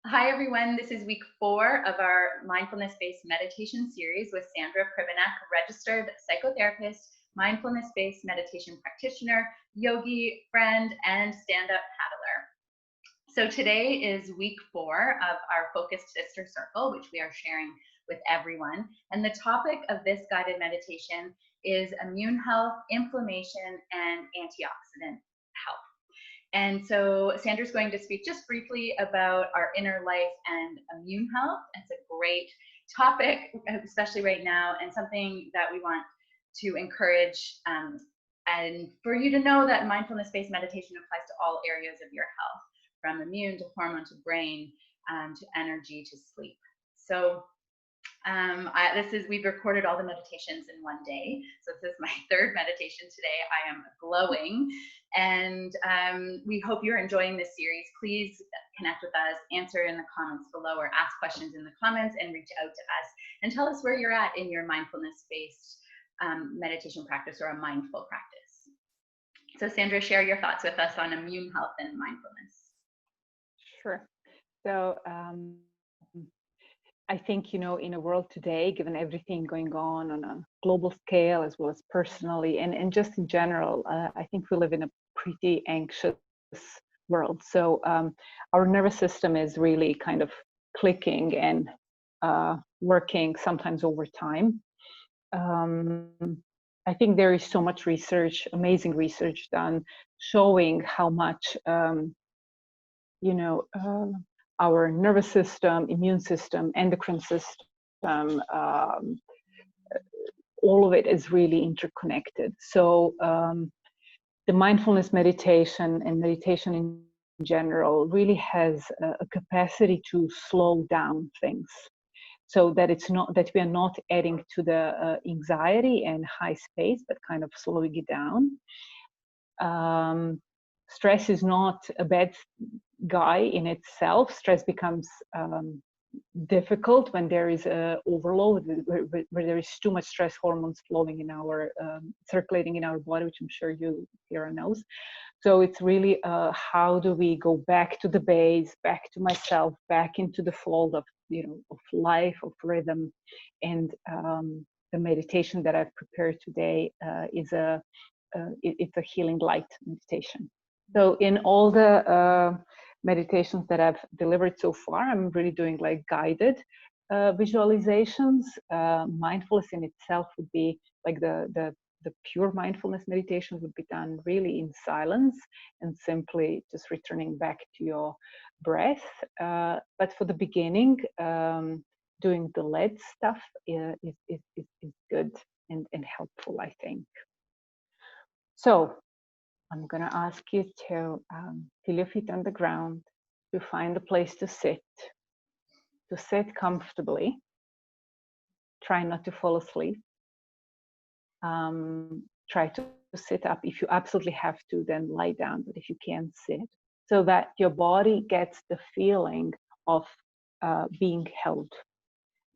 Hi, everyone. This is week 4 of our mindfulness-based meditation series with Sandra Privanak, registered psychotherapist, mindfulness-based meditation practitioner, yogi, friend, and stand-up paddler. So today is week 4 of our Focused Sister Circle, which we are sharing with everyone. And the topic of this guided meditation is immune health, inflammation, and antioxidant health. And so Sandra's going to speak just briefly about our inner life and immune health. It's a great topic, especially right now, and something that we want to encourage. And for you to know that mindfulness-based meditation applies to all areas of your health, from immune to hormone to brain, to energy to sleep. So we've recorded all the meditations in one day. So this is my third meditation today. I am glowing, and we hope you're enjoying this series. Please connect with us, answer in the comments below, or ask questions in the comments, and reach out to us and tell us where you're at in your mindfulness-based meditation practice or a mindful practice. So Sandra, share your thoughts with us on immune health and mindfulness. Sure. So I think, in a world today, given everything going on a global scale as well as personally, and just in general, I think we live in a pretty anxious world. So our nervous system is really kind of clicking and working sometimes over time. I think there is so much research, amazing research done, showing how much, our nervous system, immune system, endocrine system, all of it is really interconnected. So the mindfulness meditation and meditation in general really has a capacity to slow down things, so that it's not that we are not adding to the anxiety and high space, but kind of slowing it down. Stress is not a bad guy in itself. Stress becomes difficult when there is a overload, where there is too much stress hormones flowing in our circulating in our body, which I'm sure you here knows. So it's really how do we go back to the base, back to myself, back into the fold of of life, of rhythm. And the meditation that I've prepared today is it's a healing light meditation. So in all the meditations that I've delivered so far, I'm really doing like guided visualizations. Mindfulness in itself would be like the pure mindfulness meditation would be done really in silence and simply just returning back to your breath. But for the beginning, doing the lead stuff is good and helpful, I think. So I'm going to ask you to feel your feet on the ground, to find a place to sit comfortably. Try not to fall asleep. Try to sit up. If you absolutely have to, then lie down. But if you can't, sit, so that your body gets the feeling of being held,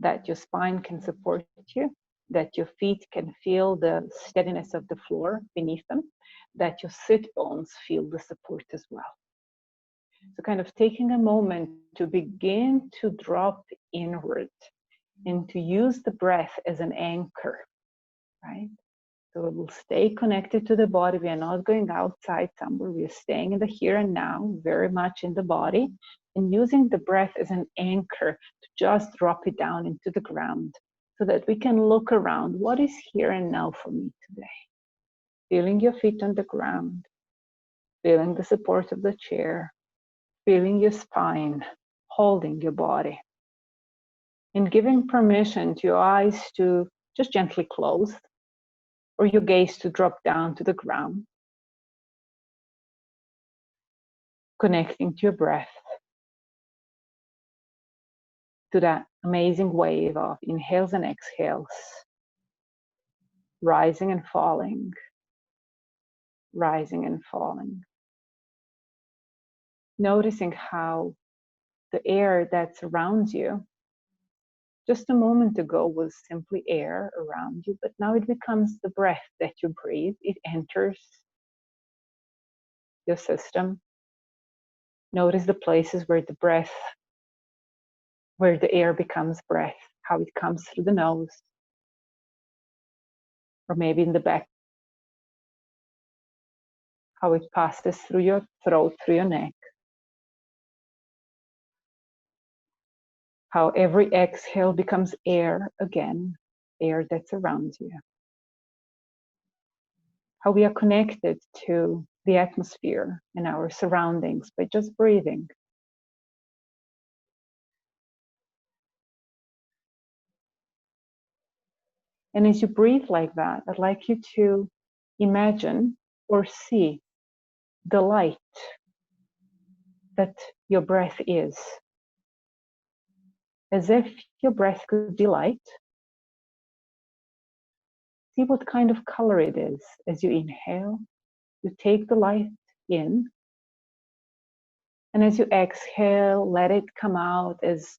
that your spine can support you, that your feet can feel the steadiness of the floor beneath them, that your sit bones feel the support as well. So kind of taking a moment to begin to drop inward and to use the breath as an anchor, right? So we'll stay connected to the body. We are not going outside somewhere. We are staying in the here and now, very much in the body, and using the breath as an anchor to just drop it down into the ground, so that we can look around. What is here and now for me today? Feeling your feet on the ground, feeling the support of the chair, feeling your spine, holding your body, and giving permission to your eyes to just gently close, or your gaze to drop down to the ground. Connecting to your breath, to that amazing wave of inhales and exhales, rising and falling, rising and falling. Noticing how the air that surrounds you just a moment ago was simply air around you, but now it becomes the breath that you breathe. It enters your system. Notice the places where the breath where the air becomes breath, how it comes through the nose, or maybe in the back, how it passes through your throat, through your neck. How every exhale becomes air again, air that surrounds you. How we are connected to the atmosphere and our surroundings by just breathing. And as you breathe like that, I'd like you to imagine or see the light that your breath is. As if your breath could be light. See what kind of color it is. As you inhale, you take the light in. And as you exhale, let it come out as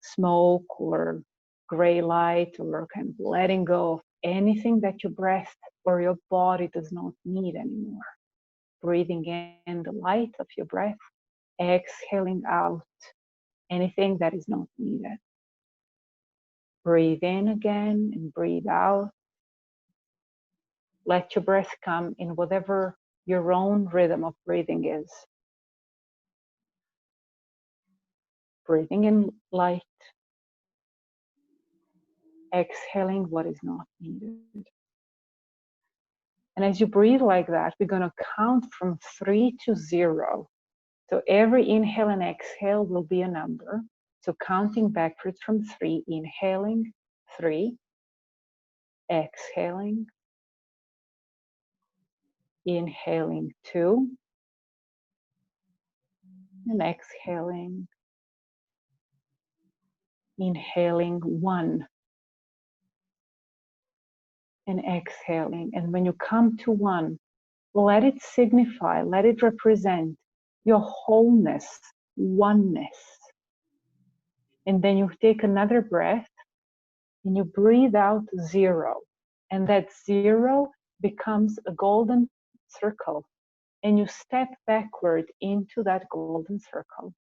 smoke or gray light, or kind of letting go of anything that your breath or your body does not need anymore. Breathing in the light of your breath, exhaling out anything that is not needed. Breathe in again and breathe out. Let your breath come in whatever your own rhythm of breathing is. Breathing in light, exhaling what is not needed. And as you breathe like that, we're going to count from 3 to 0. So every inhale and exhale will be a number. So counting backwards from 3, inhaling 3, exhaling, inhaling 2, and exhaling, inhaling 1, and exhaling. And when you come to 1, let it signify, let it represent your wholeness, oneness. And then you take another breath and you breathe out 0. And that 0 becomes a golden circle. And you step backward into that golden circle.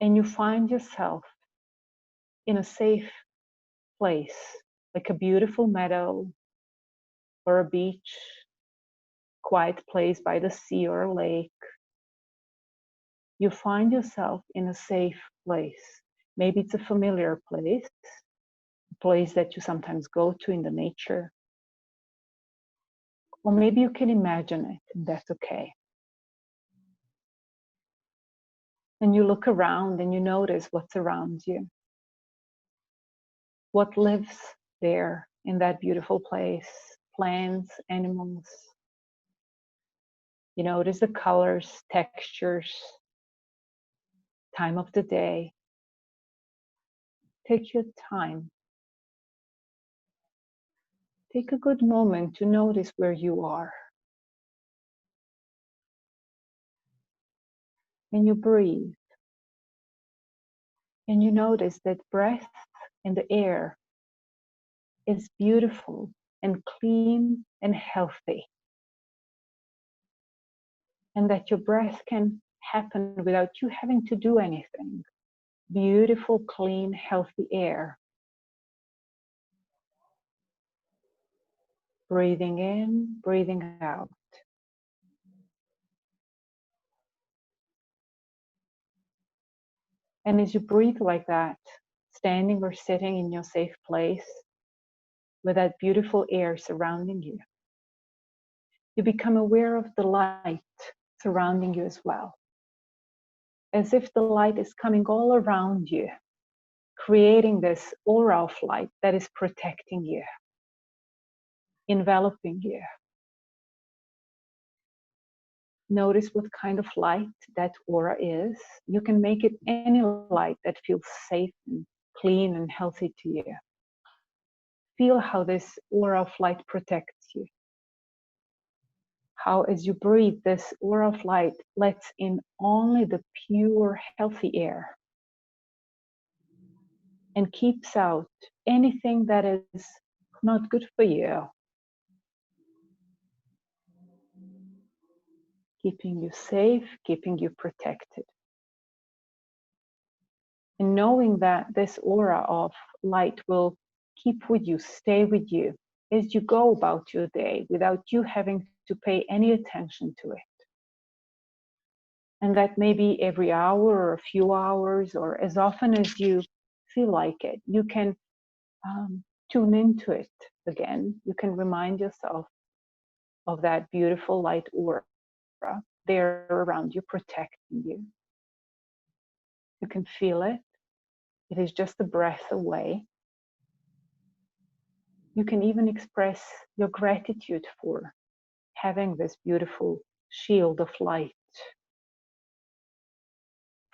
And you find yourself in a safe place, like a beautiful meadow or a beach, quiet place by the sea or a lake. You find yourself in a safe place. Maybe it's a familiar place, a place that you sometimes go to in the nature. Or maybe you can imagine it, and that's okay. And you look around and you notice what's around you. What lives there in that beautiful place? Plants, animals. You notice the colors, textures, time of the day. Take your time. Take a good moment to notice where you are. And you breathe. And you notice that breath and the air is beautiful and clean and healthy. And that your breath can happen without you having to do anything. Beautiful, clean, healthy air. Breathing in, breathing out. And as you breathe like that, standing or sitting in your safe place with that beautiful air surrounding you, you become aware of the light surrounding you as well. As if the light is coming all around you, creating this aura of light that is protecting you, enveloping you. Notice what kind of light that aura is. You can make it any light that feels safe and clean and healthy to you. Feel how this aura of light protects you. How as you breathe, this aura of light lets in only the pure, healthy air and keeps out anything that is not good for you. Keeping you safe, keeping you protected. And knowing that this aura of light will keep with you, stay with you as you go about your day without you having to pay any attention to it. And that maybe every hour or a few hours or as often as you feel like it, you can tune into it again. You can remind yourself of that beautiful light aura there around you, protecting you. You can feel it. It is just a breath away. You can even express your gratitude for having this beautiful shield of light,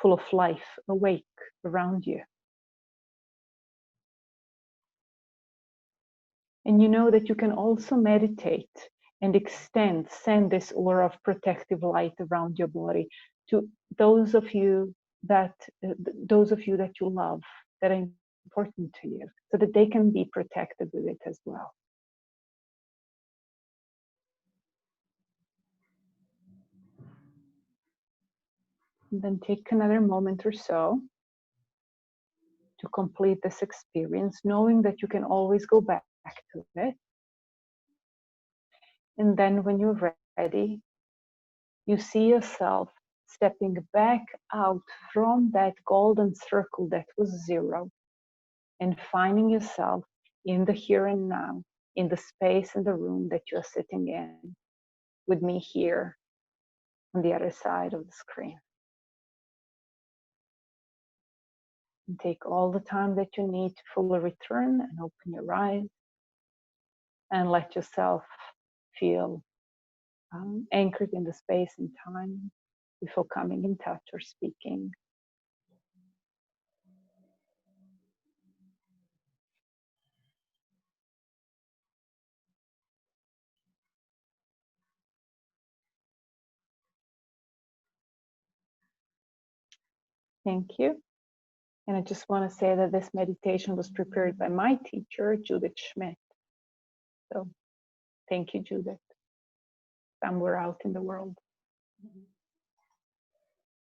full of life, awake around you. And you know that you can also meditate and send this aura of protective light around your body to those of you that you love, that are important to you, so that they can be protected with it as well. And then take another moment or so to complete this experience, knowing that you can always go back to it. And then when you're ready, you see yourself stepping back out from that golden circle that was zero and finding yourself in the here and now, in the space in the room that you're sitting in with me here on the other side of the screen. And take all the time that you need to fully return and open your eyes and let yourself feel anchored in the space and time before coming in touch or speaking. Thank you. And I just want to say that this meditation was prepared by my teacher, Judith Schmidt. So thank you, Judith, somewhere out in the world.